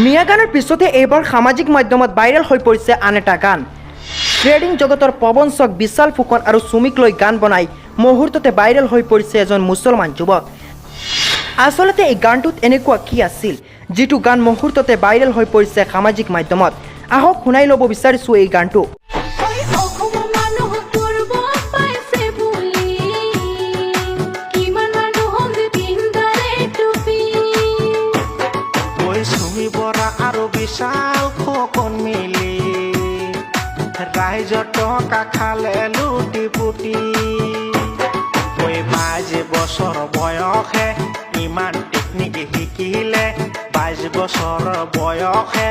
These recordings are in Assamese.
মিয়া গানৰ পিছতে এইবাৰ সামাজিক মাধ্যমত ভাইৰেল হৈ পৰিছে আন এটা গান। ট্ৰেডিং জগতৰ প্ৰবঞ্চক বিশাল ফুকন আৰু সুমিক লৈ গান বনাই মুহূৰ্ততে ভাইৰেল হৈ পৰিছে এজন মুছলমান যুৱক। আচলতে এই গানটোত এনেকুৱা কি আছিল যিটো গান মুহূৰ্ততে ভাইৰেল হৈ পৰিছে সামাজিক মাধ্যমত। আহক শুনাই ল'ব বিচাৰিছোঁ এই গানটো। বিশাল ফুকন মিলি ৰাইজৰ টকা খালে লুটি পুটি। 22 বছৰ বয়সে ইমান টেকনিক শিকিলে, 22 বছৰ বয়সে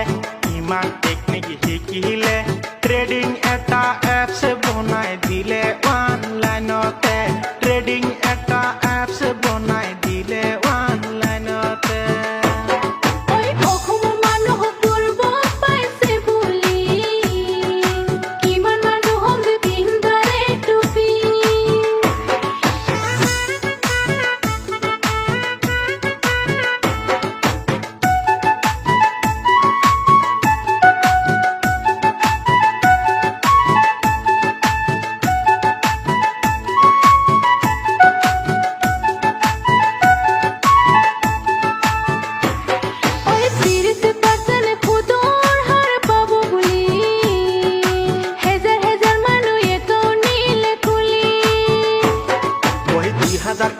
ইমান টেকনিক শিকিলে। ট্ৰেডিং এটা এপছ বনাই দিলে অনলাইনতে, ট্ৰেডিং এটা এপছ বনাই দিলে অনলাইনতে।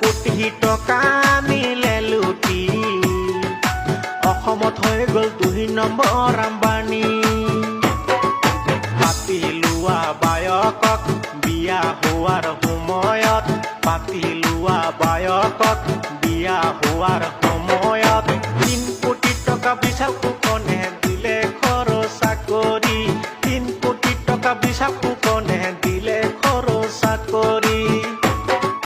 কোটি টকা নিলে লুটি, অসমত হৈ গ'ল 2 নম্বৰ আম্বানী। পাতি লোৱা বায়কক বিয়া হোৱাৰ সময়ত, পাতি লোৱা বায়কক বিয়া হোৱাৰ সময়ত 3 কোটি টকা বিশাল ফুকনে দিলে খৰচা কৰি, 3 কোটি টকা বিশাল ফুকনে